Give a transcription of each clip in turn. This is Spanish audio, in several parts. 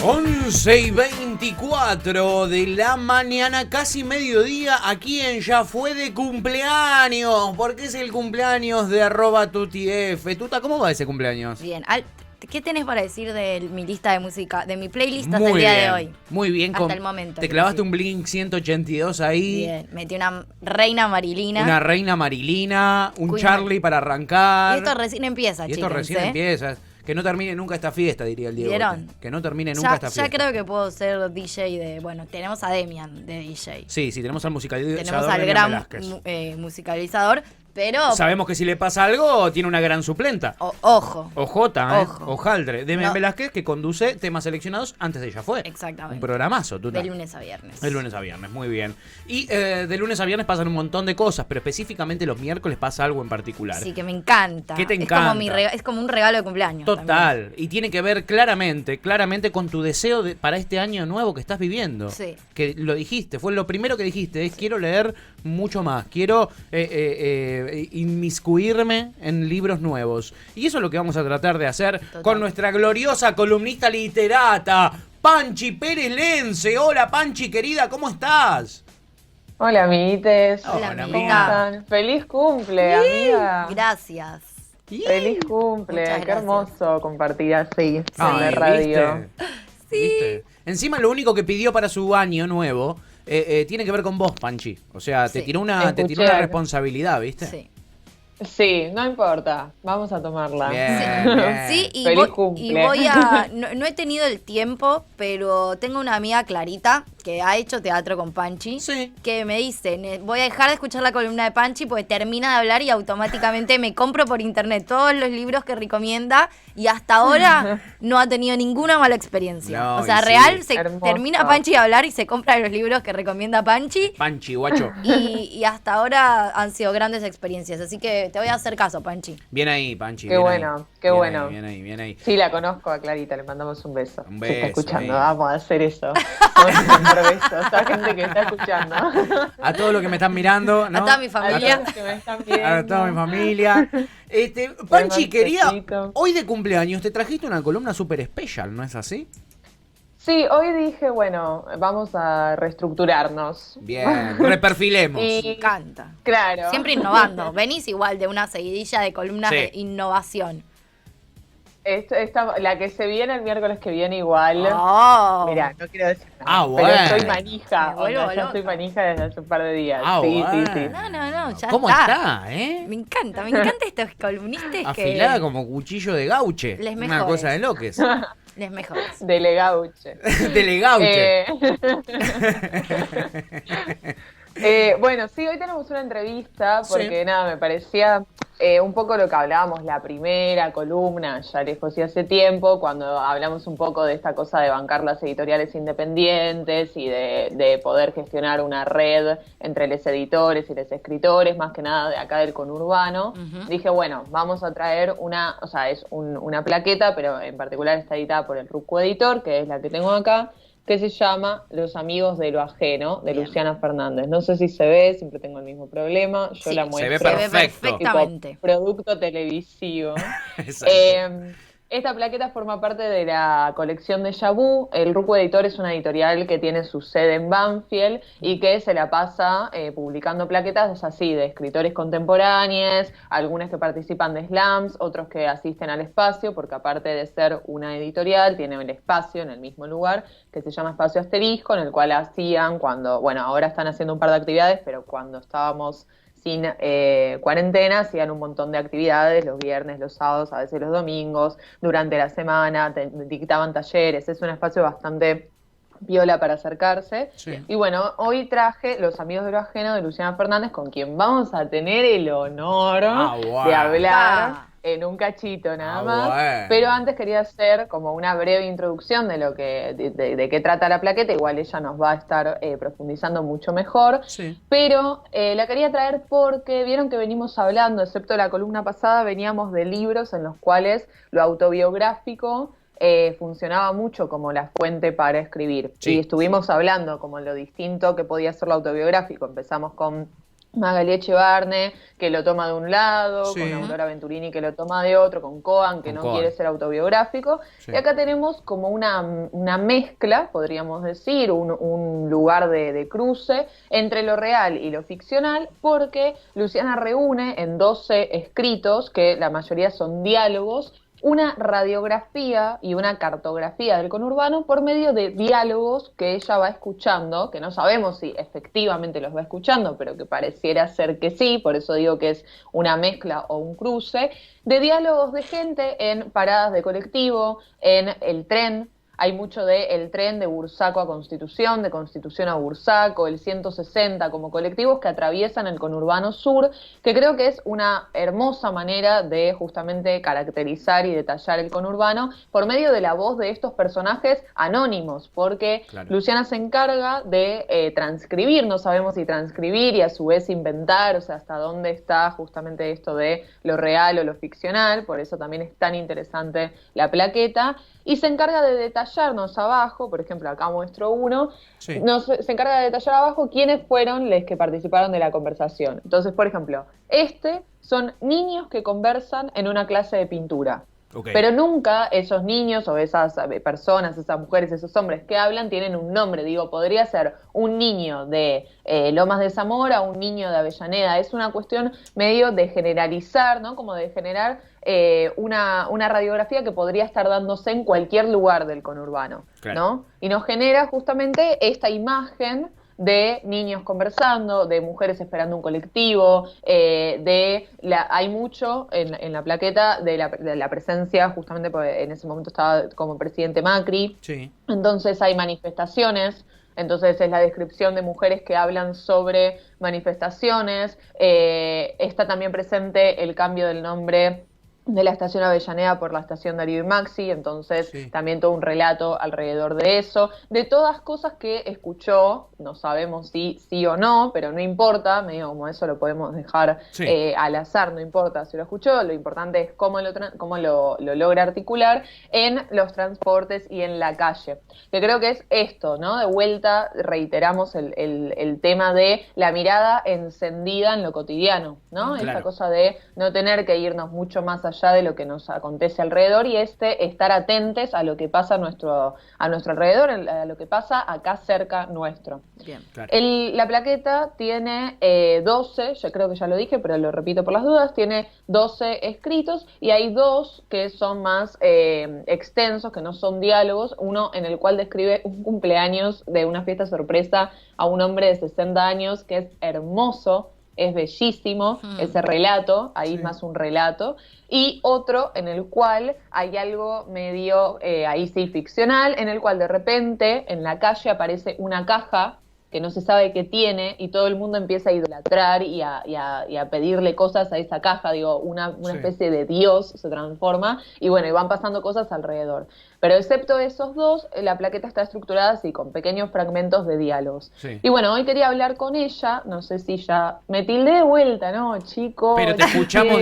11:24 de la mañana, casi mediodía, aquí en Ya Fue de cumpleaños, porque es el cumpleaños de @tutif. Tuta, ¿cómo va ese cumpleaños? Bien, ¿qué tenés para decir de mi lista de música, de mi playlist hasta el día de hoy? Muy bien, hasta el momento. Te clavaste un Blink 182 ahí. Bien, metí una reina Marilina. Una reina Marilina, un Queen Charlie para arrancar. Y esto recién empieza, chicos. Y esto recién empieza. Que no termine nunca esta fiesta, diría el Diego. ¿Vieron? Que no termine nunca esta fiesta. Ya creo que puedo ser DJ de... Bueno, tenemos a Demian de DJ. Sí, tenemos al musicalizador. Tenemos al gran musicalizador, pero... Sabemos que si le pasa algo, tiene una gran suplenta. Ojo. Ojota, Ojaldre. Demian Velázquez, que conduce temas seleccionados antes de Ya Fue. Exactamente. Un programazo. De lunes a viernes. De lunes a viernes, muy bien. Y de lunes a viernes pasan un montón de cosas, pero específicamente los miércoles pasa algo en particular. Sí, que me encanta. ¿Qué te encanta? Es como un regalo de cumpleaños. Total. También. Y tiene que ver claramente con tu deseo para este año nuevo que estás viviendo. Sí. Que lo dijiste, fue lo primero que dijiste, es quiero leer mucho más, quiero inmiscuirme en libros nuevos. Y eso es lo que vamos a tratar de hacer con nuestra gloriosa columnista literata, Panchi Pérez Lence. Hola Panchi, querida, ¿cómo estás? Hola amiguites. Hola, ¿Cómo están? Feliz cumple, amiga. Gracias. Feliz cumple. Qué hermoso compartir así en la radio. ¿Viste? Sí. ¿Viste? Encima lo único que pidió para su año nuevo tiene que ver con vos, Panchi. O sea, te tiró una responsabilidad, ¿viste? Sí. Sí, no importa. Vamos a tomarla. Bien. Sí, y feliz cumple. Y voy a... No he tenido el tiempo, pero tengo una amiga, Clarita, que ha hecho teatro con Panchi, que me dice, voy a dejar de escuchar la columna de Panchi porque termina de hablar y automáticamente me compro por internet todos los libros que recomienda y hasta ahora no ha tenido ninguna mala experiencia. No, o sea, real, termina Panchi de hablar y se compra los libros que recomienda Panchi. Panchi, guacho. Y hasta ahora han sido grandes experiencias, así que te voy a hacer caso, Panchi. Bien ahí, Panchi. Qué bueno, qué bueno. Bien ahí. Sí, la conozco a Clarita, le mandamos un beso. Un beso. Se está escuchando, vamos a hacer eso. Vamos a mandar besos a gente que está escuchando. A todos los que me están mirando, ¿no? A toda mi familia. A todos los que me están viendo. A toda mi familia. Panchi, quería, hoy de cumpleaños te trajiste una columna súper especial, ¿no es así? Sí, hoy dije, bueno, vamos a reestructurarnos. Bien, reperfilemos. Me encanta. Claro. Siempre innovando. Venís igual de una seguidilla de columnas de innovación. La que se viene el miércoles que viene igual. Mirá, no quiero decir nada. Bueno. Pero estoy manija. Ya estoy manija desde hace un par de días. Sí. No, ya ¿Cómo está, Me encanta estos columnistas afilada que... como cuchillo de gauche. Les una mejores. cosa de loques. Les mejores. De legauche. De legauche. Bueno, sí, hoy tenemos una entrevista porque me parecía un poco lo que hablábamos la primera columna, ya lejos y hace tiempo, cuando hablamos un poco de esta cosa de bancar las editoriales independientes y de poder gestionar una red entre los editores y los escritores, más que nada de acá del conurbano. Dije, bueno, vamos a traer una plaqueta, pero en particular está editada por el Ruco Editor, que es la que tengo acá, que se llama Los amigos de lo ajeno, de Luciana Fernández. No sé si se ve, siempre tengo el mismo problema. Yo la muestro. Se ve perfectamente. Tipo producto televisivo. Esta plaqueta forma parte de la colección de Yabú. El Ruco Editor es una editorial que tiene su sede en Banfield y que se la pasa publicando plaquetas así de escritores contemporáneos, algunas que participan de slams, otros que asisten al espacio, porque aparte de ser una editorial, tiene el espacio en el mismo lugar, que se llama Espacio Asterisco, en el cual hacían ahora están haciendo un par de actividades, pero cuando estábamos sin cuarentena, hacían un montón de actividades los viernes, los sábados, a veces los domingos, durante la semana, dictaban talleres, es un espacio bastante piola para acercarse. Y bueno, hoy traje Los amigos de lo ajeno de Luciana Fernández, con quien vamos a tener el honor de hablar en un cachito nada más. Pero antes quería hacer como una breve introducción de lo que de qué trata la plaqueta. Igual ella nos va a estar profundizando mucho mejor. Pero la quería traer porque vieron que venimos hablando, excepto la columna pasada, veníamos de libros en los cuales lo autobiográfico funcionaba mucho como la fuente para escribir. Y estuvimos hablando como lo distinto que podía ser lo autobiográfico. Empezamos con Magali Echevarne, que lo toma de un lado, Sí. con Aurora Venturini, que lo toma de otro, con Coan, que Con no Coan. quiere ser autobiográfico. Sí. Y acá tenemos como una mezcla, podríamos decir, un lugar de cruce entre lo real y lo ficcional, porque Luciana reúne en 12 escritos, que la mayoría son diálogos, una radiografía y una cartografía del conurbano por medio de diálogos que ella va escuchando, que no sabemos si efectivamente los va escuchando, pero que pareciera ser que sí, por eso digo que es una mezcla o un cruce, de diálogos de gente en paradas de colectivo, en el tren. Hay mucho de el tren de Bursaco a Constitución, de Constitución a Bursaco, el 160 como colectivos que atraviesan el conurbano sur, que creo que es una hermosa manera de justamente caracterizar y detallar el conurbano por medio de la voz de estos personajes anónimos, porque Claro. Luciana se encarga de transcribir, no sabemos si transcribir y a su vez inventar, o sea, hasta dónde está justamente esto de lo real o lo ficcional, por eso también es tan interesante la plaqueta. Y se encarga de detallarnos abajo, por ejemplo, acá muestro uno, Sí. se encarga de detallar abajo quiénes fueron los que participaron de la conversación. Entonces, por ejemplo, son niños que conversan en una clase de pintura. Okay. Pero nunca esos niños o esas personas, esas mujeres, esos hombres que hablan tienen un nombre. Digo, podría ser un niño de Lomas de Zamora o un niño de Avellaneda. Es una cuestión medio de generalizar, ¿no? Como de generar una radiografía que podría estar dándose en cualquier lugar del conurbano, Claro. ¿no? Y nos genera justamente esta imagen de niños conversando, de mujeres esperando un colectivo, hay mucho en la plaqueta de la presencia, justamente porque en ese momento estaba como presidente Macri, Sí. entonces hay manifestaciones, entonces es la descripción de mujeres que hablan sobre manifestaciones, está también presente el cambio del nombre de la estación Avellaneda por la estación Darío y Maxi, entonces Sí. también todo un relato alrededor de eso, de todas cosas que escuchó, no sabemos si sí o no, pero no importa, medio como eso lo podemos dejar Sí. al azar, no importa si lo escuchó, lo importante es cómo lo logra articular en los transportes y en la calle, que creo que es esto, ¿no? De vuelta reiteramos el tema de la mirada encendida en lo cotidiano, ¿no? Claro. Esa cosa de no tener que irnos mucho más allá de lo que nos acontece alrededor y estar atentos a lo que pasa a nuestro alrededor, a lo que pasa acá cerca nuestro. Bien. Claro. La plaqueta tiene 12, yo creo que ya lo dije, pero lo repito por las dudas, tiene 12 escritos y hay 2 que son más extensos, que no son diálogos, uno en el cual describe un cumpleaños de una fiesta sorpresa a un hombre de 60 años, que es hermoso, es bellísimo ese relato, ahí es más un relato, y otro en el cual hay algo medio, ahí sí, ficcional, en el cual de repente en la calle aparece una caja que no se sabe qué tiene y todo el mundo empieza a idolatrar y a pedirle cosas a esa caja, digo, una Sí. especie de dios se transforma y bueno, y van pasando cosas alrededor. Pero excepto esos 2, la plaqueta está estructurada así, con pequeños fragmentos de diálogos. Sí. Y bueno, hoy quería hablar con ella, no sé si ya me tildé de vuelta, ¿no, chico? Pero te escuchamos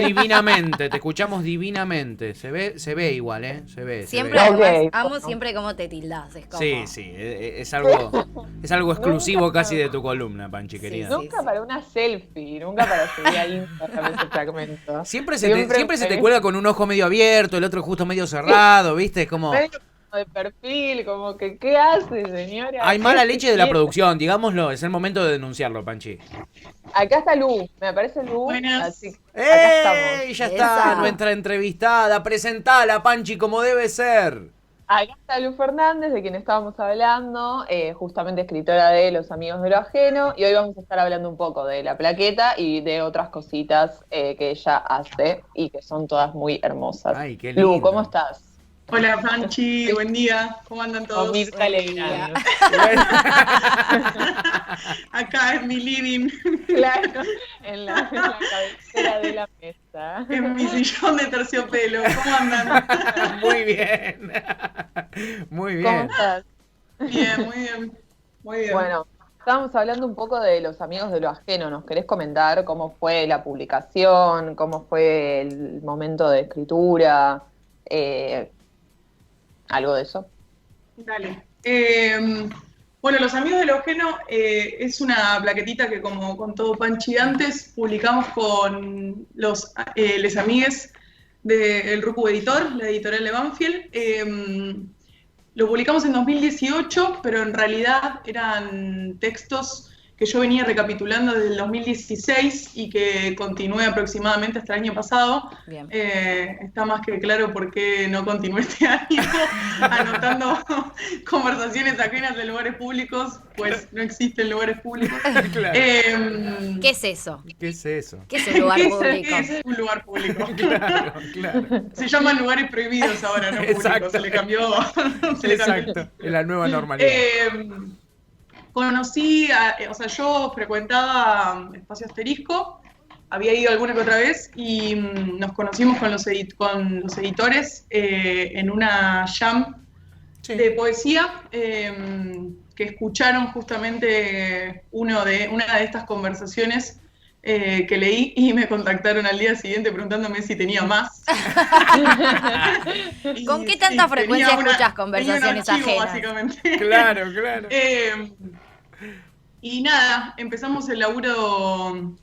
divinamente. Se ve igual, ¿eh? Se ve. Siempre, se ve. además, Ok. amo siempre cómo te tildás. Es como... Sí, es algo exclusivo Nunca- casi de tu columna, Panchi, querida. Sí. Nunca para una selfie, nunca para subir a Instagram ese fragmento. Siempre se te cuelga con un ojo medio abierto, el otro justo medio cerrado, ¿viste? Es como... Medio como de perfil, como que, ¿qué hace, señora? Hay mala ¿Qué leche de la quiere? producción, digámoslo, es el momento de denunciarlo, Panchi. Acá está Lu, me aparece Lu. Buenas. Así que acá estamos. ¡Ey! Ya está, Esa. nuestra entrevistada, presentala, Panchi, como debe ser. Acá está Lu Fernández, de quien estábamos hablando, justamente escritora de Los Amigos de lo Ajeno, y hoy vamos a estar hablando un poco de la plaqueta y de otras cositas que ella hace y que son todas muy hermosas. Ay, qué lindo. Lu, ¿cómo estás? Hola Panchi, buen día, ¿cómo andan todos? Con Mirta Legrand. Acá es mi living, Claro, en la cabecera de la mesa. en mi sillón de terciopelo, ¿cómo andan? Muy bien. Muy ¿Cómo bien. estás? Bien, muy bien, muy bien. Bueno, estábamos hablando un poco de Los Amigos de lo Ajeno. ¿Nos querés comentar cómo fue la publicación, cómo fue el momento de escritura? Algo de eso. Dale. Bueno, Los Amigos del Ojeno es una plaquetita que, como con todo Panchi antes, publicamos con les amigues del Rucu Editor, la editorial de Banfield. Lo publicamos en 2018, pero en realidad eran textos que yo venía recapitulando desde el 2016 y que continué aproximadamente hasta el año pasado. Bien. Está más que claro por qué no continué este año anotando conversaciones ajenas de lugares públicos, pues no existen lugares públicos. Claro. ¿Qué es eso? ¿Qué es eso? ¿Qué es un lugar ¿Qué público? es un lugar público? Claro, claro. Se llaman lugares prohibidos ahora, no públicos. Exacto. Se le cambió. Exacto, es la nueva normalidad. Yo frecuentaba Espacio Asterisco, había ido alguna que otra vez y nos conocimos con los editores en una jam de poesía que escucharon justamente una de estas conversaciones que leí y me contactaron al día siguiente preguntándome si tenía más. ¿Con qué tanta frecuencia escuchas conversaciones tenía un archivo, ajenas? básicamente. Claro, claro. Y nada, empezamos el laburo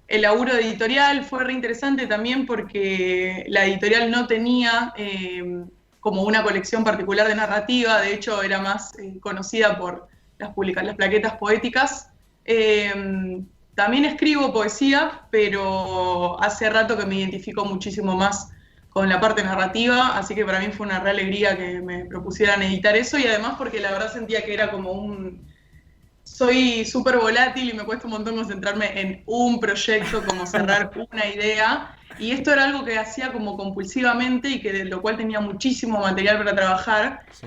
editorial. Fue re interesante también porque la editorial no tenía como una colección particular de narrativa. De hecho, era más conocida por las plaquetas poéticas. También escribo poesía, pero hace rato que me identifico muchísimo más con la parte narrativa, así que para mí fue una re alegría que me propusieran editar eso, y además porque la verdad sentía que era como soy súper volátil y me cuesta un montón concentrarme en un proyecto, como cerrar una idea, y esto era algo que hacía como compulsivamente y que de lo cual tenía muchísimo material para trabajar, sí.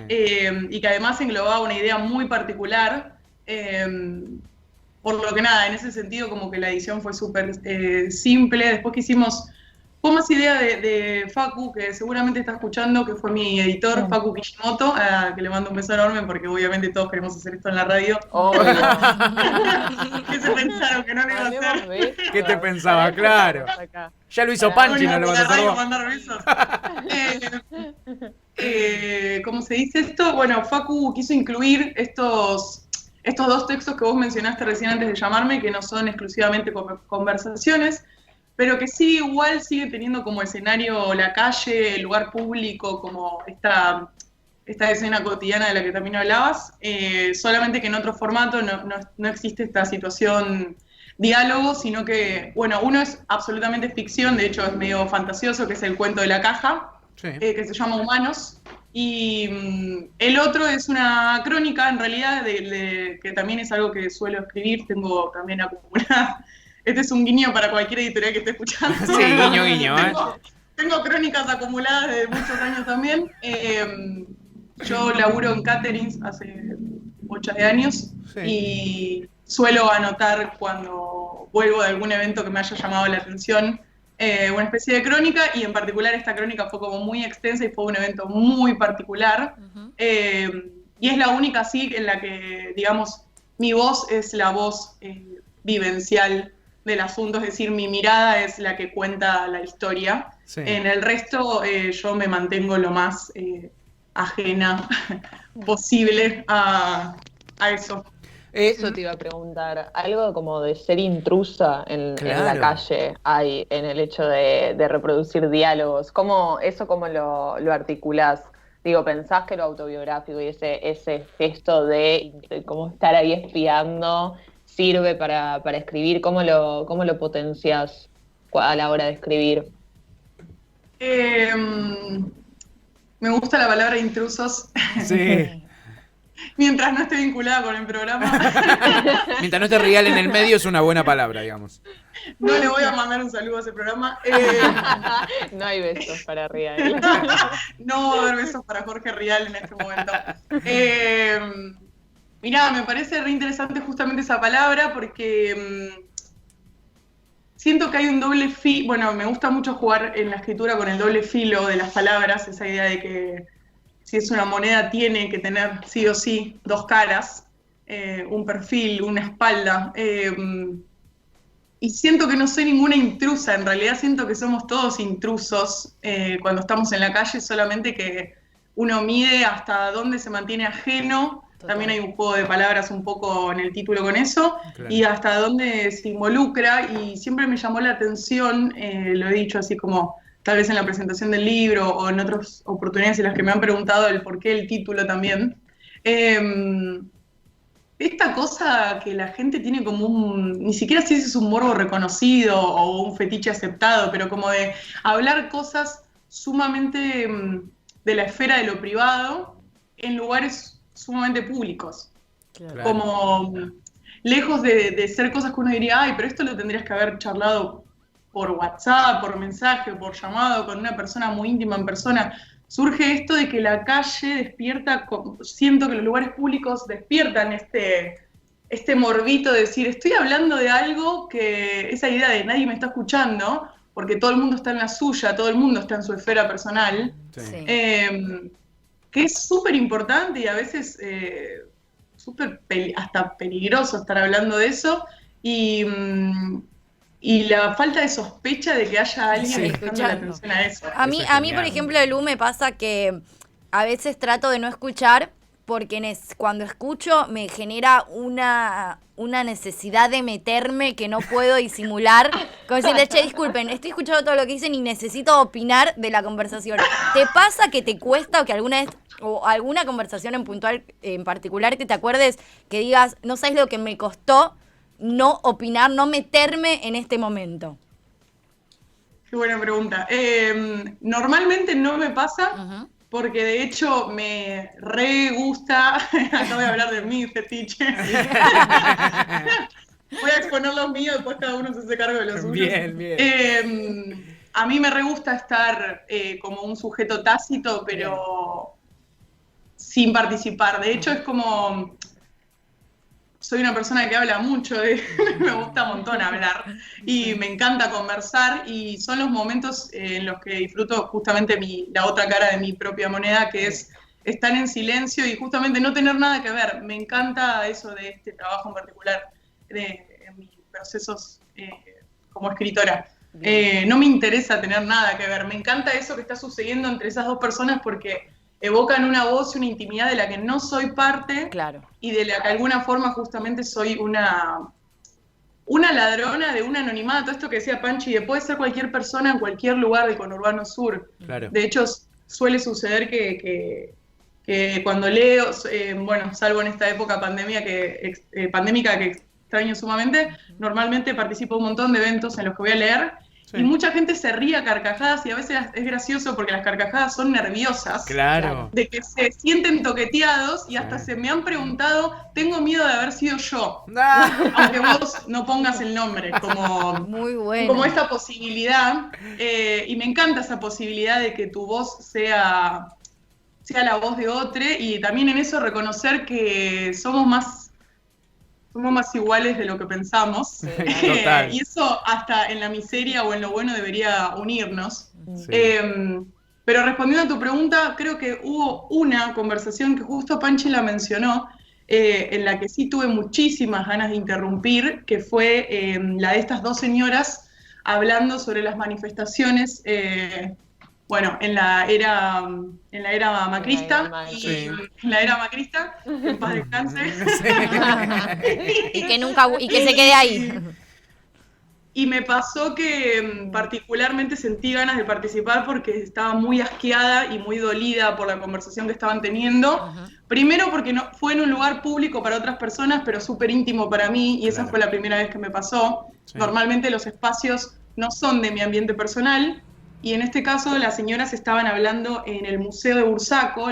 Y que además englobaba una idea muy particular, por lo que nada, en ese sentido como que la edición fue súper simple. Después que fue más idea de Facu, que seguramente está escuchando, que fue mi editor, Facu Kishimoto, que le mando un beso enorme porque obviamente todos queremos hacer esto en la radio. ¿Qué se pensaron que no lo iba a hacer? ¿Qué te pensaba? Claro. Ya lo hizo Panchi, no lo vas a hacer vos. Mandar besos. ¿Cómo se dice esto? Bueno, Facu quiso incluir estos dos textos que vos mencionaste recién antes de llamarme, que no son exclusivamente conversaciones, pero que sí igual sigue teniendo como escenario la calle, el lugar público, como esta escena cotidiana de la que también hablabas, solamente que en otro formato no existe esta situación diálogo, sino que, bueno, uno es absolutamente ficción, de hecho es medio fantasioso, que es el cuento de la caja, sí. Que se llama Humanos, y el otro es una crónica, en realidad, que también es algo que suelo escribir, tengo también acumulada. Este es un guiño para cualquier editorial que esté escuchando. Sí, guiño, guiño. Tengo crónicas acumuladas de muchos años también. Yo laburo en caterings hace 8 años, sí. Y suelo anotar cuando vuelvo de algún evento que me haya llamado la atención, una especie de crónica, y en particular esta crónica fue como muy extensa y fue un evento muy particular. Uh-huh. Y es la única así en la que, digamos, mi voz es la voz vivencial del asunto, es decir, mi mirada es la que cuenta la historia. Sí. En el resto yo me mantengo lo más ajena posible a eso. Eso te iba a preguntar, algo como de ser intrusa en la calle hay en el hecho de reproducir diálogos. ¿Cómo lo articulás? Digo, ¿pensás que lo autobiográfico y ese gesto de cómo estar ahí espiando sirve para escribir? ¿Cómo lo potencias a la hora de escribir? Me gusta la palabra intrusos. Sí. Mientras no esté vinculada con el programa. Mientras no esté real en el medio es una buena palabra, digamos. No le voy a mandar un saludo a ese programa. No hay besos para Rial. No va a haber besos para Jorge Rial en este momento. Mirá, me parece re interesante justamente esa palabra porque siento que hay un doble filo. Bueno, me gusta mucho jugar en la escritura con el doble filo de las palabras, esa idea de que si es una moneda tiene que tener sí o sí dos caras, un perfil, una espalda. Y siento que no soy ninguna intrusa, en realidad siento que somos todos intrusos cuando estamos en la calle, solamente que uno mide hasta dónde se mantiene ajeno también hay un juego de palabras un poco en el título con eso, y hasta dónde se involucra, y siempre me llamó la atención, lo he dicho así como tal vez en la presentación del libro o en otras oportunidades en las que me han preguntado el por qué el título también, esta cosa que la gente tiene como ni siquiera si ese es un morbo reconocido o un fetiche aceptado, pero como de hablar cosas sumamente de la esfera de lo privado en lugares sumamente públicos. Claro. Como lejos de ser cosas que uno diría, ay, pero esto lo tendrías que haber charlado por WhatsApp, por mensaje, por llamado, con una persona muy íntima en persona. Surge esto de que la calle despierta, siento que los lugares públicos despiertan este morbito de decir, estoy hablando de algo que esa idea de nadie me está escuchando, porque todo el mundo está en la suya, todo el mundo está en su esfera personal, sí. Que es súper importante y a veces hasta peligroso estar hablando de eso, y la falta de sospecha de que haya alguien prestando la atención a eso. A mí, por ejemplo, Lu, me pasa que a veces trato de no escuchar porque cuando escucho me genera una necesidad de meterme que no puedo disimular. Como decirle, che, disculpen, estoy escuchando todo lo que dicen y necesito opinar de la conversación. ¿Te pasa que te cuesta o que alguna vez, o alguna conversación en particular que te acuerdes que digas, no sabes lo que me costó no opinar, no meterme en este momento? Qué buena pregunta. Normalmente no me pasa, porque de hecho me re gusta, acabo de hablar de mi fetiche, voy a exponer los míos, después cada uno se hace cargo de los suyos. Bien, bien. A mí me re gusta estar como un sujeto tácito, pero sin participar. De hecho es como... Soy una persona que habla mucho, me gusta un montón hablar y me encanta conversar, y son los momentos en los que disfruto justamente la otra cara de mi propia moneda, que es estar en silencio y justamente no tener nada que ver. Me encanta eso de este trabajo en particular, en mis procesos como escritora. No me interesa tener nada que ver, me encanta eso que está sucediendo entre esas dos personas porque evocan una voz y una intimidad de la que no soy parte, claro, y de la que de alguna forma justamente soy una ladrona de un anonimato. Esto que decía Panchi, de puede ser cualquier persona en cualquier lugar del conurbano sur. Claro. De hecho, suele suceder que cuando leo, bueno, salvo en esta época pandémica que extraño sumamente, normalmente participo en un montón de eventos en los que voy a leer, y mucha gente se ríe a carcajadas, y a veces es gracioso porque las carcajadas son nerviosas. Claro. De que se sienten toqueteados, y hasta se me han preguntado, tengo miedo de haber sido yo. Aunque vos no pongas el nombre, muy bueno, como esta posibilidad. Y me encanta esa posibilidad de que tu voz sea la voz de otro, y también en eso reconocer que somos más iguales de lo que pensamos. Sí, y eso hasta en la miseria o en lo bueno debería unirnos. Sí. Pero respondiendo a tu pregunta, creo que hubo una conversación que justo Panchi la mencionó, en la que sí tuve muchísimas ganas de interrumpir, que fue la de estas dos señoras hablando sobre las manifestaciones, bueno, en la era macrista, en la era macrista, en paz descanse. y que se quede ahí. Y me pasó que particularmente sentí ganas de participar porque estaba muy asqueada y muy dolida por la conversación que estaban teniendo. Primero porque fue en un lugar público para otras personas, pero súper íntimo para mí, y esa fue la primera vez que me pasó. Sí. Normalmente los espacios no son de mi ambiente personal, y en este caso las señoras estaban hablando en el Museo de Bursaco.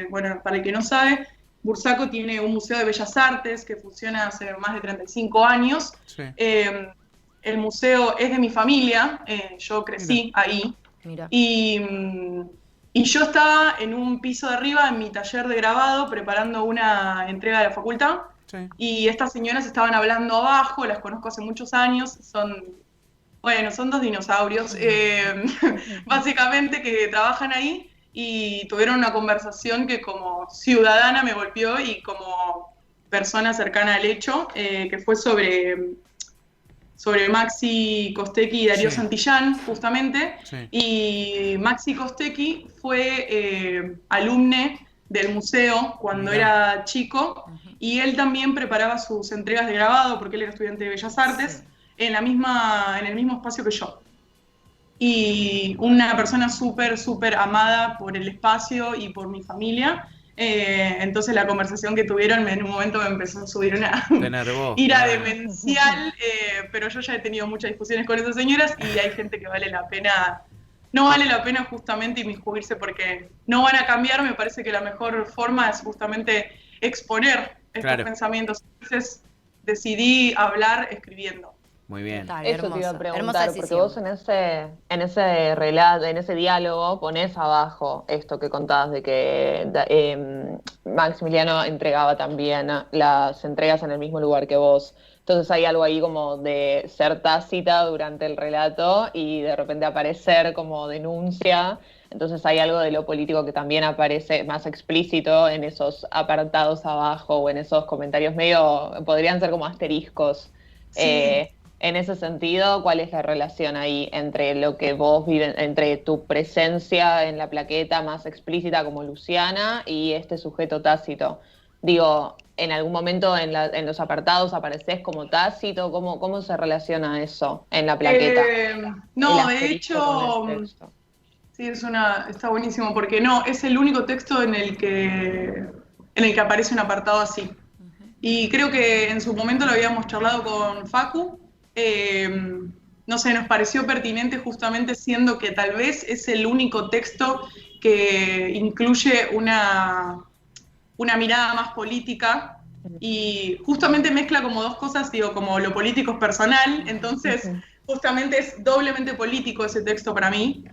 Bueno, para el que no sabe, Bursaco tiene un museo de bellas artes que funciona hace más de 35 años. Sí. El museo es de mi familia, yo crecí ahí. Mira. Y yo estaba en un piso de arriba en mi taller de grabado preparando una entrega de la facultad. Sí. Y estas señoras estaban hablando abajo, las conozco hace muchos años, son dos dinosaurios, básicamente, que trabajan ahí, y tuvieron una conversación que como ciudadana me golpeó, y como persona cercana al hecho, que fue sobre Maxi Costecchi y Darío Santillán, justamente. Sí. Y Maxi Costecchi fue alumne del museo cuando era chico, y él también preparaba sus entregas de grabado, porque él era estudiante de Bellas Artes, en el mismo espacio que yo. Y una persona súper, súper amada por el espacio y por mi familia. Entonces la conversación que tuvieron en un momento me empezó a subir una ira demencial, pero yo ya he tenido muchas discusiones con esas señoras y hay gente que no vale la pena justamente inmiscuirse porque no van a cambiar. Me parece que la mejor forma es justamente exponer estos pensamientos. Entonces decidí hablar escribiendo. Muy bien. Eso te iba a preguntar, porque vos en ese relato, en ese diálogo, ponés abajo esto que contabas de que Maximiliano entregaba también las entregas en el mismo lugar que vos. Entonces hay algo ahí como de ser tácita durante el relato y de repente aparecer como denuncia. Entonces hay algo de lo político que también aparece más explícito en esos apartados abajo o en esos comentarios medio, podrían ser como asteriscos. Sí. En ese sentido, ¿cuál es la relación ahí entre lo que vos vives, entre tu presencia en la plaqueta más explícita como Luciana y este sujeto tácito? Digo, ¿en algún momento en los apartados apareces como tácito? ¿Cómo se relaciona eso en la plaqueta? No, de hecho, sí, está buenísimo, porque no, es el único texto en el que aparece un apartado así. Y creo que en su momento lo habíamos charlado con Facu. No sé, nos pareció pertinente justamente siendo que tal vez es el único texto que incluye una mirada más política y justamente mezcla como dos cosas, digo, como lo político es personal, entonces justamente es doblemente político ese texto para mí.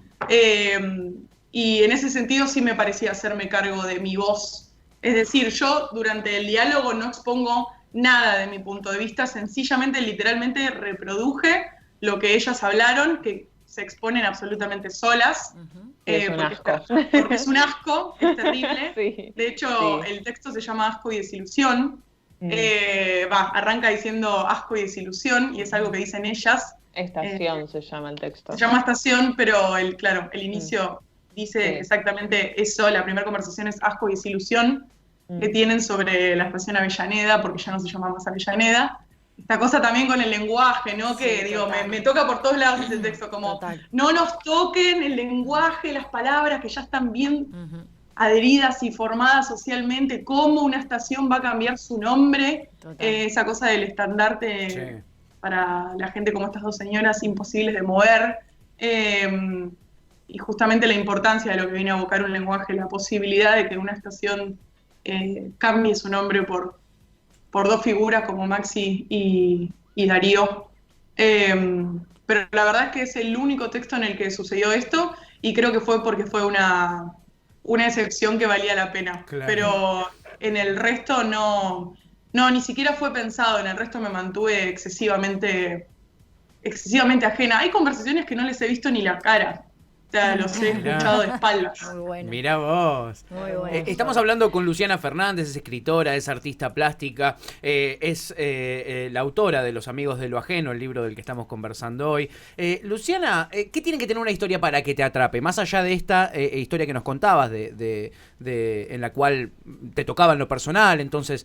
Y en ese sentido sí me parecía hacerme cargo de mi voz. Es decir, yo durante el diálogo no expongo nada de mi punto de vista, sencillamente, literalmente reproduje lo que ellas hablaron, que se exponen absolutamente solas, porque es un asco, es terrible. Sí, de hecho, el texto se llama Asco y Desilusión. Arranca diciendo asco y desilusión, y es algo que dicen ellas. Estación se llama el texto. Se llama Estación, pero el inicio dice exactamente eso. La primera conversación es asco y desilusión que tienen sobre la estación Avellaneda, porque ya no se llama más Avellaneda. Esta cosa también con el lenguaje, ¿no? Que sí, digo, me toca por todos lados ese texto, como no nos toquen el lenguaje, las palabras que ya están bien adheridas y formadas socialmente, cómo una estación va a cambiar su nombre, esa cosa del estandarte para la gente como estas dos señoras imposibles de mover, y justamente la importancia de lo que viene a evocar un lenguaje, la posibilidad de que una estación cambie su nombre por dos figuras como Maxi y Darío. Pero la verdad es que es el único texto en el que sucedió esto, y creo que fue porque fue una excepción que valía la pena. Claro. Pero en el resto no, ni siquiera fue pensado. En el resto me mantuve excesivamente ajena. Hay conversaciones que no les he visto ni la cara. O sea, los he escuchado de espaldas. Muy bueno. Mirá vos. Muy bueno. Estamos hablando con Luciana Fernández, es escritora, es artista plástica, es la autora de Los Amigos de lo Ajeno, el libro del que estamos conversando hoy. Luciana, ¿qué tiene que tener una historia para que te atrape? Más allá de esta historia que nos contabas, en la cual te tocaba en lo personal, entonces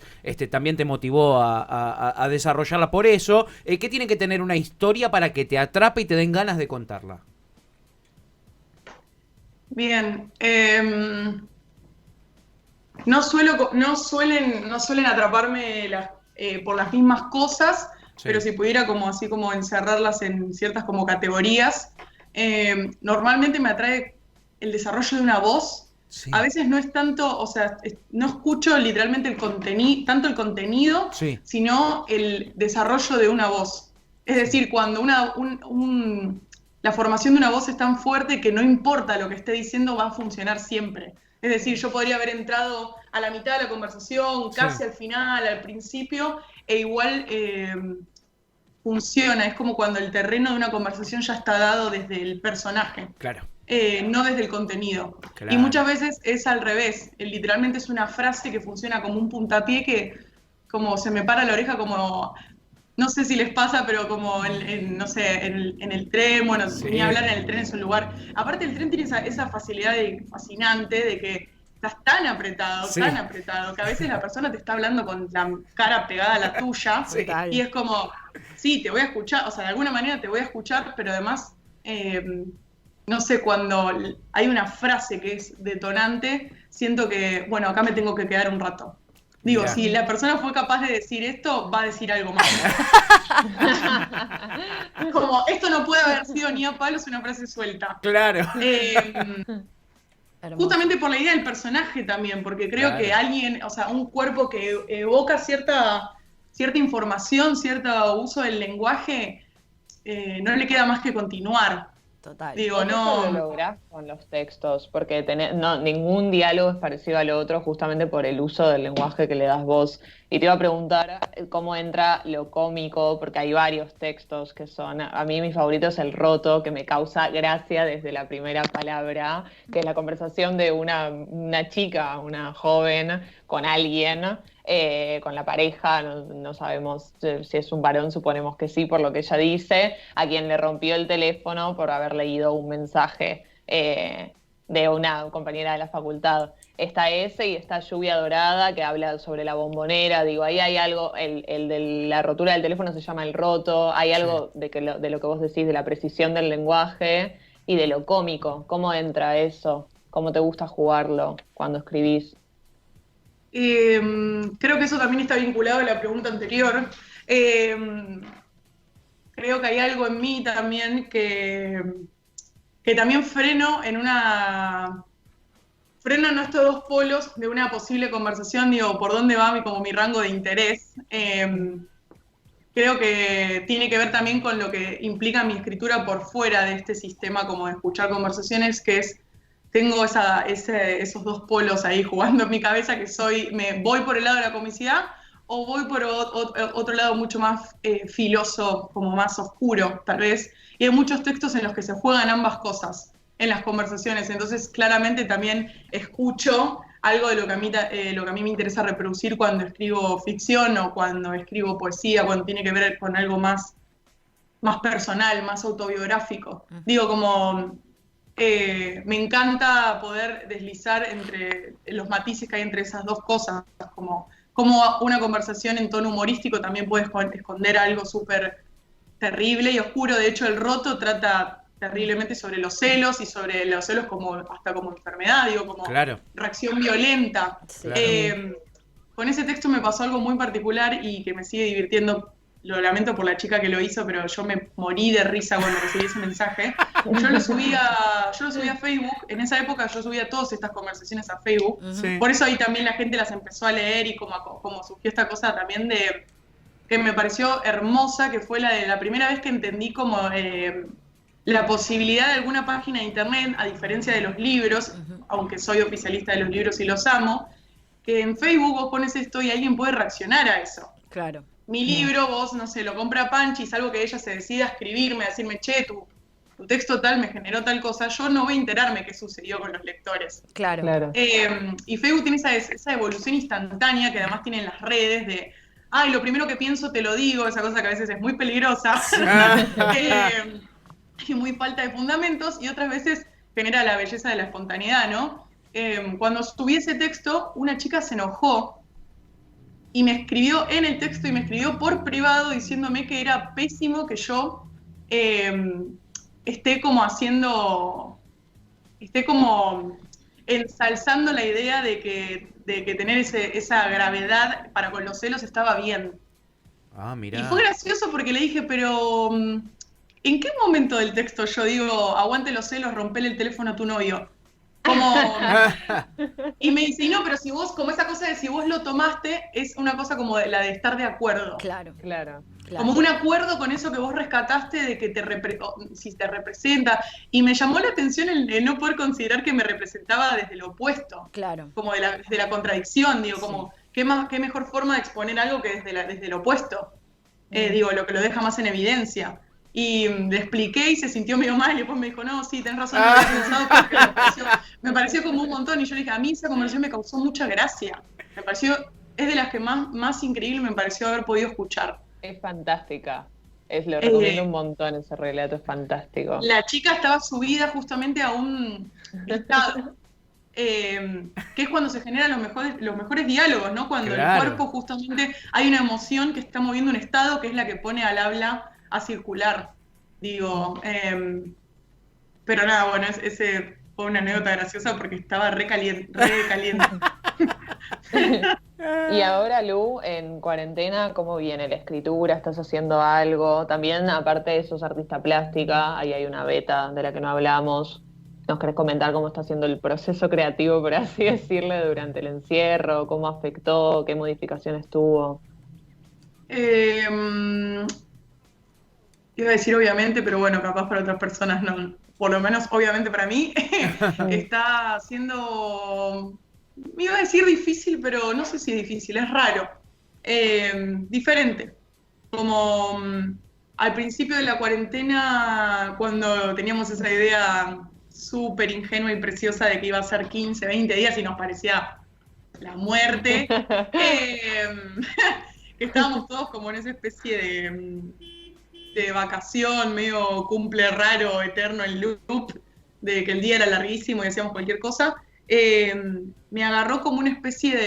también te motivó a desarrollarla por eso. ¿Qué tiene que tener una historia para que te atrape y te den ganas de contarla? Bien, no suelen atraparme por las mismas cosas, pero si pudiera así como encerrarlas en ciertas como categorías, normalmente me atrae el desarrollo de una voz. Sí. A veces no es tanto, o sea, no escucho literalmente tanto el contenido, sino el desarrollo de una voz. Es decir, cuando la formación de una voz es tan fuerte que no importa lo que esté diciendo, va a funcionar siempre. Es decir, yo podría haber entrado a la mitad de la conversación, casi al final, al principio, e igual funciona. Es como cuando el terreno de una conversación ya está dado desde el personaje, no desde el contenido. Claro. Y muchas veces es al revés. Literalmente es una frase que funciona como un puntapié que como se me para la oreja como... No sé si les pasa, pero como en el tren, bueno, ni hablar en el tren es un lugar. Aparte el tren tiene esa facilidad fascinante de que estás tan apretado, que a veces la persona te está hablando con la cara pegada a la tuya, y es como, sí, te voy a escuchar, o sea, de alguna manera te voy a escuchar, pero además, no sé, cuando hay una frase que es detonante, siento que, bueno, acá me tengo que quedar un rato. Digo, si la persona fue capaz de decir esto, va a decir algo más. Como, esto no puede haber sido ni a palos una frase suelta. Claro. Justamente por la idea del personaje también, porque creo que alguien, o sea, un cuerpo que evoca cierta información, cierto uso del lenguaje, no le queda más que continuar. Total. Digo, no. Eso lo lográs con los textos, porque ningún diálogo es parecido al otro justamente por el uso del lenguaje que le das vos. Y te iba a preguntar cómo entra lo cómico, porque hay varios textos que son, a mí mi favorito es El Roto, que me causa gracia desde la primera palabra, que es la conversación de una chica, una joven, con alguien, con la pareja, no sabemos si es un varón, suponemos que sí, por lo que ella dice, a quien le rompió el teléfono por haber leído un mensaje de una compañera de la facultad. Está ese y está Lluvia Dorada, que habla sobre la bombonera. Digo, ahí hay algo, el de la rotura del teléfono se llama El Roto, hay algo de lo que vos decís, de la precisión del lenguaje y de lo cómico. ¿Cómo entra eso? ¿Cómo te gusta jugarlo cuando escribís? Creo que eso también está vinculado a la pregunta anterior. Creo que hay algo en mí también que también freno en estos dos polos de una posible conversación, digo, por dónde va como mi rango de interés. Creo que tiene que ver también con lo que implica mi escritura por fuera de este sistema como de escuchar conversaciones, que es, tengo esos dos polos ahí jugando en mi cabeza, que me voy por el lado de la comicidad o voy por otro lado mucho más filoso, como más oscuro, tal vez. Y hay muchos textos en los que se juegan ambas cosas en las conversaciones, entonces claramente también escucho algo de lo que a mí me interesa reproducir cuando escribo ficción o cuando escribo poesía, cuando tiene que ver con algo más personal, más autobiográfico. Digo, como me encanta poder deslizar entre los matices que hay entre esas dos cosas, como una conversación en tono humorístico también puede esconder algo súper terrible y oscuro. De hecho, El Roto trata terriblemente sobre los celos y sobre los celos hasta como enfermedad, digo, como reacción violenta. Claro. Con ese texto me pasó algo muy particular y que me sigue divirtiendo. Lo lamento por la chica que lo hizo, pero yo me morí de risa cuando recibí ese mensaje. Yo lo subí a Facebook. En esa época yo subía todas estas conversaciones a Facebook. Sí. Por eso ahí también la gente las empezó a leer y como surgió esta cosa también de que me pareció hermosa, que fue la primera vez que entendí como la posibilidad de alguna página de internet, a diferencia de los libros, aunque soy oficialista de los libros y los amo, que en Facebook vos pones esto y alguien puede reaccionar a eso. Claro. Mi libro, vos, no sé, lo compra Panchi, es algo que ella se decida a escribirme, a decirme, che, tu texto tal me generó tal cosa, yo no voy a enterarme qué sucedió con los lectores. Claro. Y Facebook tiene esa evolución instantánea que además tiene en las redes de, lo primero que pienso te lo digo, esa cosa que a veces es muy peligrosa y muy falta de fundamentos, y otras veces genera la belleza de la espontaneidad, ¿no? Cuando subí ese texto, una chica se enojó y me escribió en el texto y me escribió por privado diciéndome que era pésimo que yo esté como ensalzando la idea de que tener esa gravedad para con los celos estaba bien. Mirá. Y fue gracioso porque le dije, pero ¿en qué momento del texto yo digo, aguante los celos, rompele el teléfono a tu novio? Y me dice, no, pero si vos, como esa cosa de si vos lo tomaste, es una cosa como la de estar de acuerdo. Claro. Como un acuerdo con eso que vos rescataste de que si te representa. Y me llamó la atención el no poder considerar que me representaba desde lo opuesto. Claro. Como desde la contradicción, digo, como qué mejor forma de exponer algo que desde lo opuesto. Digo, lo que lo deja más en evidencia. Y le expliqué y se sintió medio mal y después me dijo, no, sí, tenés razón, no lo había pensado porque me pareció como un montón. Y yo le dije, a mí esa conversación me causó mucha gracia. Es de las que más increíble me pareció haber podido escuchar. Es fantástica. Lo recomiendo un montón, ese relato es fantástico. La chica estaba subida justamente a un estado. que es cuando se generan los mejores diálogos, ¿no? Cuando el cuerpo justamente hay una emoción que está moviendo un estado que es la que pone al habla a circular. Digo, pero nada, bueno, ese fue una anécdota graciosa porque estaba re caliente. Y ahora, Lu, en cuarentena, ¿cómo viene la escritura? ¿Estás haciendo algo? También, aparte de sos artista plástica, ahí hay una beta de la que no hablamos. ¿Nos querés comentar cómo está siendo el proceso creativo, por así decirle, durante el encierro? ¿Cómo afectó? ¿Qué modificaciones tuvo? Iba a decir obviamente, pero bueno, capaz para otras personas no. Por lo menos, obviamente para mí, está siendo... Me iba a decir difícil, pero no sé si es difícil, es raro. Diferente. Como al principio de la cuarentena, cuando teníamos esa idea súper ingenua y preciosa de que iba a ser 15, 20 días y nos parecía la muerte, que estábamos todos como en esa especie de vacación, medio cumple raro, eterno en loop, de que el día era larguísimo y hacíamos cualquier cosa. Me agarró como una especie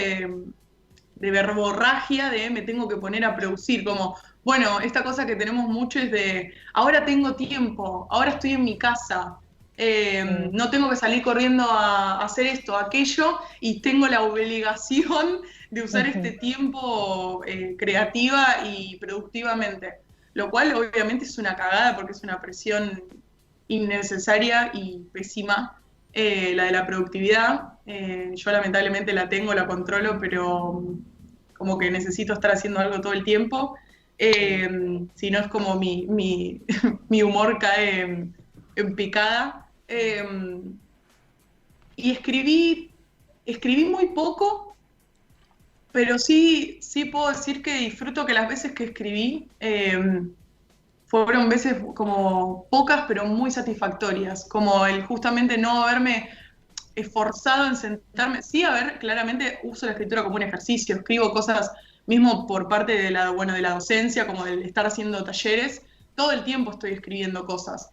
de verborragia de me tengo que poner a producir, como, bueno, esta cosa que tenemos mucho es de, ahora tengo tiempo, ahora estoy en mi casa, no tengo que salir corriendo a hacer esto, aquello, y tengo la obligación de usar este tiempo creativa y productivamente, lo cual obviamente es una cagada porque es una presión innecesaria y pésima. La de la productividad, yo lamentablemente la tengo, la controlo, pero como que necesito estar haciendo algo todo el tiempo, si no es como mi humor cae en picada. Y escribí muy poco, pero sí puedo decir que disfruto que las veces que escribí fueron veces como pocas, pero muy satisfactorias, como el justamente no haberme esforzado en sentarme, sí, a ver, claramente uso la escritura como un ejercicio, escribo cosas, mismo por parte de la docencia, como del estar haciendo talleres, todo el tiempo estoy escribiendo cosas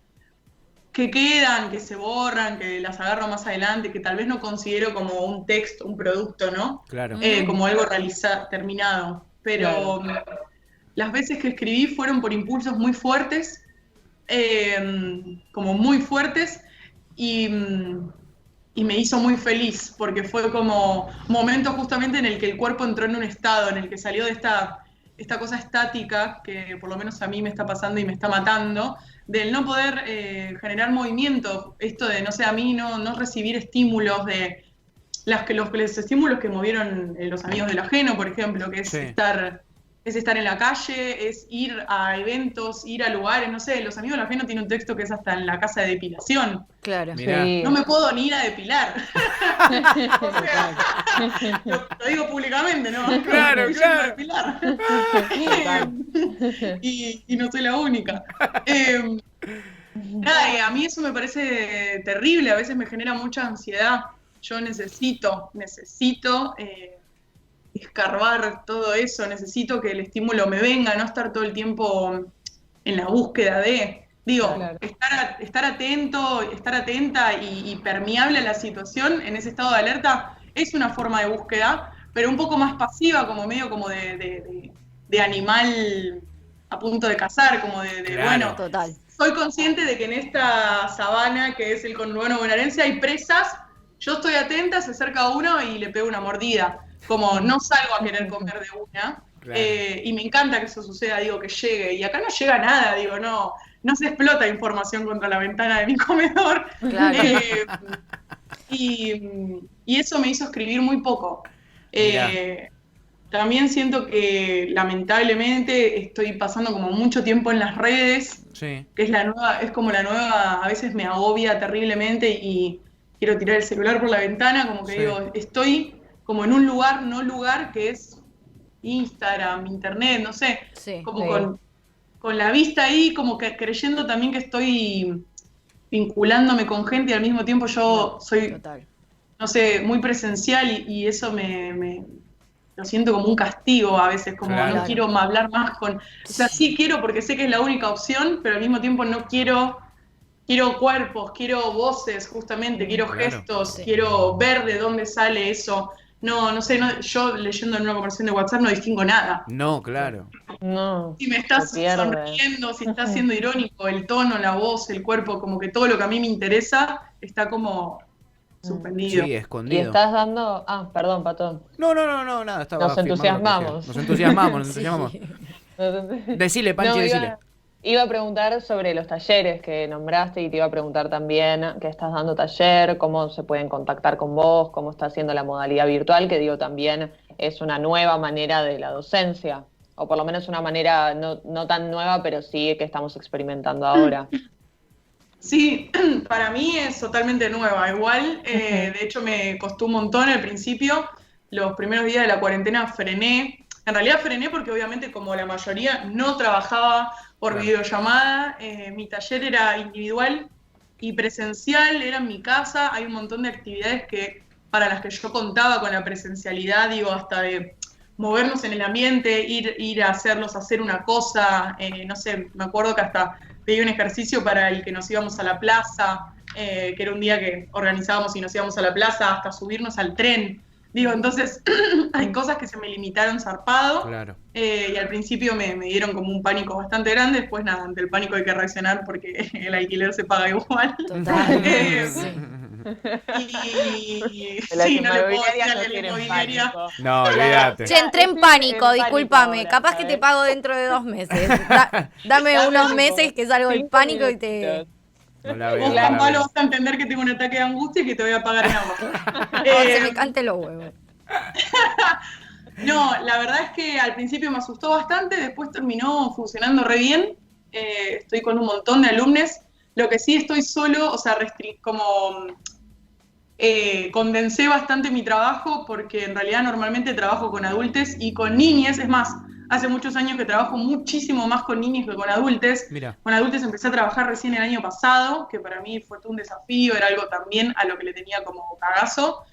que quedan, que se borran, que las agarro más adelante, que tal vez no considero como un texto, un producto, ¿no? Claro. Como algo terminado, pero... Claro. Las veces que escribí fueron por impulsos muy fuertes, como muy fuertes, y me hizo muy feliz, porque fue como momento justamente en el que el cuerpo entró en un estado, en el que salió de esta cosa estática, que por lo menos a mí me está pasando y me está matando, del no poder generar movimiento, esto de, no sé, a mí no recibir estímulos de los estímulos que movieron los amigos del ajeno, por ejemplo, que es estar en la calle, es ir a eventos, ir a lugares, no sé, Los Amigos de la Fe no tiene un texto que es hasta en la casa de depilación. Claro. Sí. No me puedo ni ir a depilar. O sea, lo digo públicamente, ¿no? Claro, me claro. A depilar. Y no soy la única. Nada, y a mí eso me parece terrible, a veces me genera mucha ansiedad. Yo necesito escarbar todo eso, necesito que el estímulo me venga, no estar todo el tiempo en la búsqueda de, Claro. estar atento, estar atenta y permeable a la situación en ese estado de alerta es una forma de búsqueda, pero un poco más pasiva, como medio como de animal a punto de cazar, como Claro. bueno, Total. soy consciente de que en esta sabana que es el conurbano bonaerense hay presas, yo estoy atenta, se acerca uno y le pego una mordida. Como no salgo a querer comer de una, claro. Y me encanta que eso suceda, digo, que llegue, y acá no llega nada, digo, no se explota información contra la ventana de mi comedor, claro. Y eso me hizo escribir muy poco. También siento que lamentablemente estoy pasando como mucho tiempo en las redes, que es como la nueva, a veces me agobia terriblemente y quiero tirar el celular por la ventana, como que digo, estoy como en un lugar que es Instagram, internet, no sé, como con la vista ahí, como que creyendo también que estoy vinculándome con gente y al mismo tiempo yo soy, no sé, muy presencial y eso me lo siento como un castigo a veces, como no quiero hablar más con... O sea, sí quiero porque sé que es la única opción, pero al mismo tiempo no quiero quiero cuerpos, quiero voces, justamente, quiero gestos, quiero ver de dónde sale eso. No sé, yo leyendo en una conversación de WhatsApp no distingo nada. No, claro. No. Si me estás sonriendo, si estás siendo irónico, el tono, la voz, el cuerpo, como que todo lo que a mí me interesa está como suspendido. Sí, escondido. Y estás dando... Ah, perdón, Patón. No, nada. Nos entusiasmamos. Nos entusiasmamos. Decile, Panchi, decile. Iba a preguntar sobre los talleres que nombraste y te iba a preguntar también que estás dando taller, cómo se pueden contactar con vos, cómo está haciendo la modalidad virtual, que digo también es una nueva manera de la docencia, o por lo menos una manera no tan nueva, pero sí que estamos experimentando ahora. Sí, para mí es totalmente nueva. Igual, de hecho me costó un montón al principio. Los primeros días de la cuarentena frené. En realidad frené porque obviamente como la mayoría no trabajaba por videollamada, mi taller era individual y presencial, era en mi casa. Hay un montón de actividades para las que yo contaba con la presencialidad, digo, hasta de movernos en el ambiente, ir a hacer una cosa, no sé, me acuerdo que hasta pedí un ejercicio para el que nos íbamos a la plaza, que era un día que organizábamos y nos íbamos a la plaza, hasta subirnos al tren. Digo, entonces hay cosas que se me limitaron zarpado, claro. Y al principio me dieron como un pánico bastante grande, después nada, ante el pánico hay que reaccionar porque el alquiler se paga igual. Total. Sí, no le puedo decir a la inmobiliaria. No, olvídate. Che, entré en pánico, discúlpame. Capaz que te pago dentro de 2 meses. Dame unos meses que salgo del pánico y te... No la veo, Vos, Juan Pablo, vas a entender que tengo un ataque de angustia y que te voy a pagar en agua. Se me cante los huevos. No, la verdad es que al principio me asustó bastante, después terminó funcionando re bien. Estoy con un montón de alumnos. Lo que sí estoy solo, o sea, condensé bastante mi trabajo porque en realidad normalmente trabajo con adultos y con niñas. Es más, hace muchos años que trabajo muchísimo más con niños que con adultos. Mira. Con adultos empecé a trabajar recién el año pasado, que para mí fue todo un desafío, era algo también a lo que le tenía como cagazo.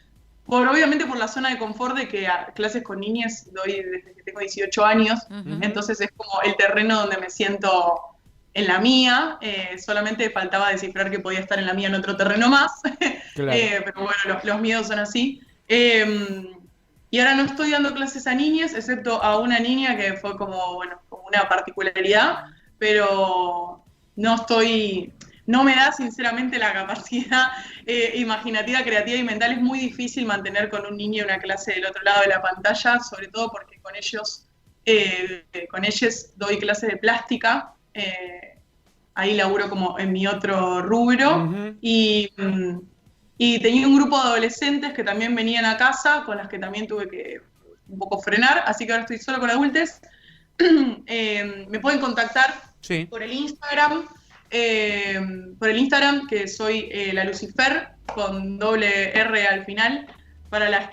Obviamente por la zona de confort de que a clases con niñas doy desde que tengo 18 años, entonces es como el terreno donde me siento en la mía, solamente faltaba descifrar que podía estar en la mía en otro terreno más, Claro. pero bueno, los miedos son así. Y ahora no estoy dando clases a niñas, excepto a una niña que fue como una particularidad, pero no me da sinceramente la capacidad imaginativa, creativa y mental. Es muy difícil mantener con un niño una clase del otro lado de la pantalla, sobre todo porque con ellos doy clases de plástica, ahí laburo como en mi otro rubro, y tenía un grupo de adolescentes que también venían a casa, con las que también tuve que un poco frenar, así que ahora estoy solo con adultos. Me pueden contactar por el Instagram, que soy la Lucifer, con doble R al final, para los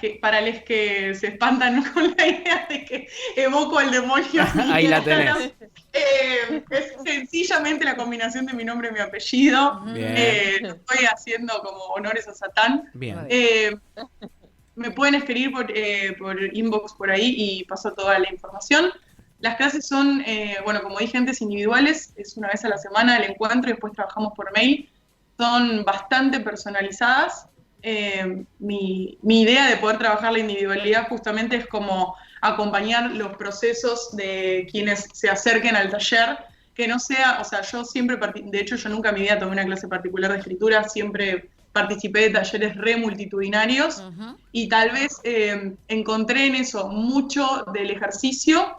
que se espantan con la idea de que evoco al demonio. Ahí la tenés. Es sencillamente la combinación de mi nombre y mi apellido. Estoy haciendo como honores a Satán. Bien. Me pueden escribir por inbox por ahí y paso toda la información. Las clases son, como dije antes, individuales, es una vez a la semana el encuentro y después trabajamos por mail. Son bastante personalizadas. Mi idea de poder trabajar la individualidad justamente es como acompañar los procesos de quienes se acerquen al taller, que no sea, o sea, yo siempre, de hecho yo nunca en mi vida tomé una clase particular de escritura, siempre participé de talleres re multitudinarios y tal vez encontré en eso mucho del ejercicio,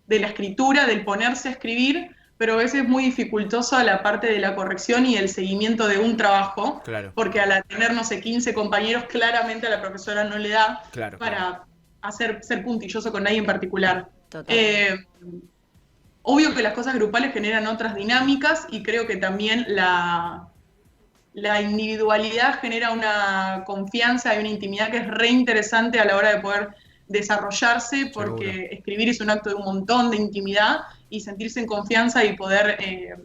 de la escritura, del ponerse a escribir, pero a veces es muy dificultoso la parte de la corrección y el seguimiento de un trabajo, porque al tener, no sé, 15 compañeros, claramente a la profesora no le da para ser puntilloso con nadie en particular. Obvio que las cosas grupales generan otras dinámicas y creo que también la individualidad genera una confianza y una intimidad que es re interesante a la hora de poder desarrollarse, porque escribir es un acto de un montón de intimidad y sentirse en confianza y poder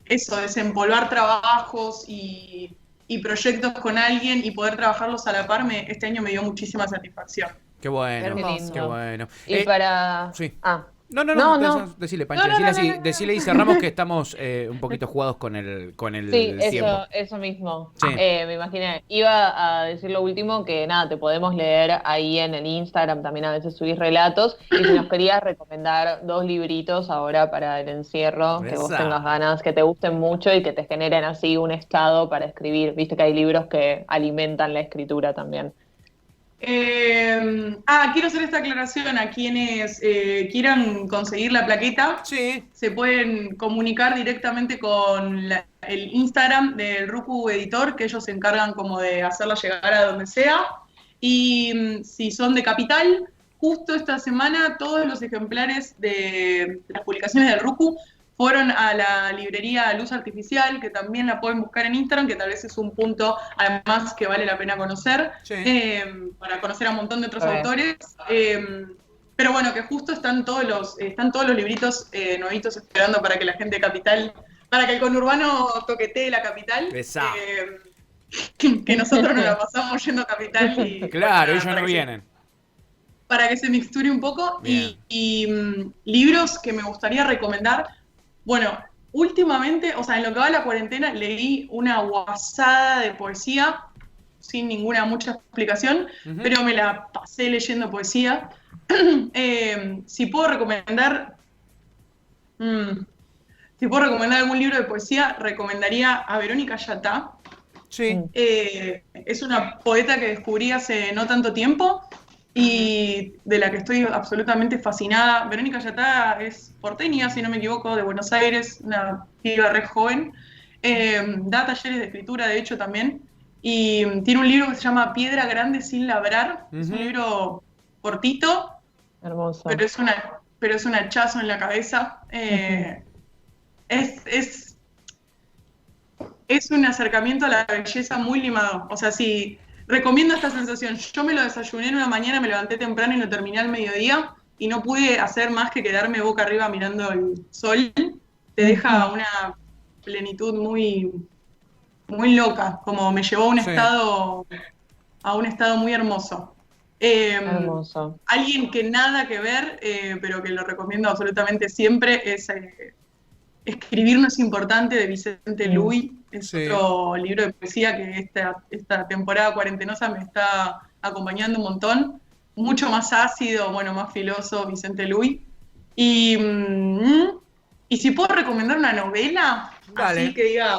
desempolvar trabajos y proyectos con alguien y poder trabajarlos a la par, este año me dio muchísima satisfacción. Qué bueno, Hermoso. qué bueno. Y para... Sí. No. Decile, Panchi, decile así. Decile y cerramos que estamos un poquito jugados con el tiempo. Eso mismo. Sí. Me imaginé. Iba a decir lo último, que nada, te podemos leer ahí en el Instagram, también a veces subís relatos, y si nos querías recomendar 2 libritos ahora para el encierro, que vos tengas ganas, que te gusten mucho y que te generen así un estado para escribir. Viste que hay libros que alimentan la escritura también. Quiero hacer esta aclaración a quienes quieran conseguir la plaqueta. Sí. Se pueden comunicar directamente con el Instagram del Ruku Editor, que ellos se encargan como de hacerla llegar a donde sea. Y si son de Capital, justo esta semana todos los ejemplares de las publicaciones del Ruku fueron a la librería Luz Artificial, que también la pueden buscar en Instagram, que tal vez es un punto, además, que vale la pena conocer, para conocer a un montón de otros autores. Pero bueno, que justo están todos los libritos nuevitos esperando para que la gente de Capital, para que el conurbano toquetee la Capital. Que nosotros nos la pasamos yendo a Capital. Y, claro, ellos no vienen. Para que se mixture un poco. Y libros que me gustaría recomendar. Bueno, últimamente, o sea, en lo que va de la cuarentena, leí una guasada de poesía, sin mucha explicación, pero me la pasé leyendo poesía. Si puedo recomendar algún libro de poesía, recomendaría a Verónica Yatá. Sí. Es una poeta que descubrí hace no tanto tiempo y de la que estoy absolutamente fascinada. Verónica Yatá es porteña, si no me equivoco, de Buenos Aires, una piba re joven. Da talleres de escritura, de hecho, también. Y tiene un libro que se llama Piedra Grande sin labrar. Es un libro cortito, hermoso, pero es un hachazo en la cabeza. Es un acercamiento a la belleza muy limado. O sea, sí, recomiendo esta sensación. Yo me lo desayuné en una mañana, me levanté temprano y lo terminé al mediodía y no pude hacer más que quedarme boca arriba mirando el sol. Te deja una plenitud muy, muy loca, como me llevó a un estado muy hermoso. Hermoso. Alguien que nada que ver, pero que lo recomiendo absolutamente siempre, es Escribir no es importante, de Vicente Luis. Es otro libro de poesía que esta temporada cuarentenosa me está acompañando un montón. Mucho más ácido, más filoso, Vicente Luis. Y si puedo recomendar una novela, así que diga...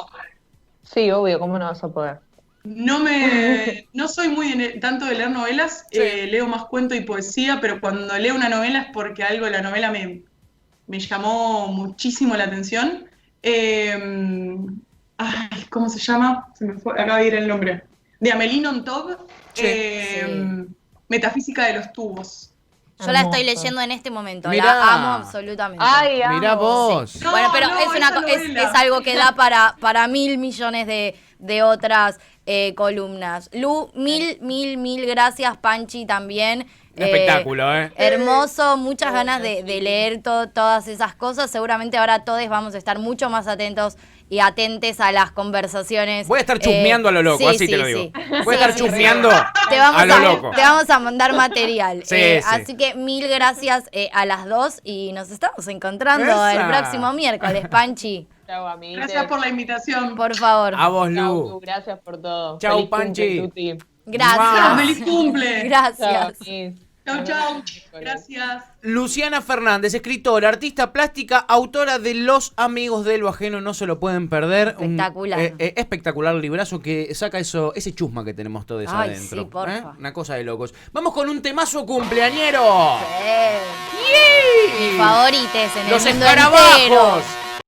Sí, obvio, ¿cómo no vas a poder? No soy muy tanto de leer novelas, leo más cuento y poesía, pero cuando leo una novela es porque algo de la novela me llamó muchísimo la atención. ¿Cómo se llama? Se me fue, acaba de ir el nombre. De Amélie Nothomb, Metafísica de los tubos. Yo la estoy leyendo en este momento, Mirá. La amo absolutamente. Ay, amo. Mirá vos. Sí. Bueno, pero es algo que da para 1.000 millones de otras columnas. Lu, mil gracias, Panchi, también. Un espectáculo, Hermoso, muchas ganas de leer todas esas cosas. Seguramente ahora todos vamos a estar mucho más atentos y atentes a las conversaciones. Voy a estar chusmeando a lo loco, así te lo digo. Voy a estar chusmeando a lo loco. Te vamos a mandar material. Sí. Así que 1.000 gracias a las dos y nos estamos encontrando el próximo miércoles, Panchi. Chau, amiguitos. Gracias por la invitación. Por favor. A vos, Lu. Chau, gracias por todo. Chau, Feliz Panchi. cumple, Tuti. Gracias. ¡Feliz cumple! Gracias. Chau. Gracias. Luciana Fernández, escritora, artista plástica, autora de Los Amigos de lo Ajeno, no se lo pueden perder. Espectacular. Espectacular librazo que saca ese chusma que tenemos todos adentro. Sí, porfa. Una cosa de locos. Vamos con un temazo cumpleañero. Mis favorites en Los el mundo escarabajos. entero.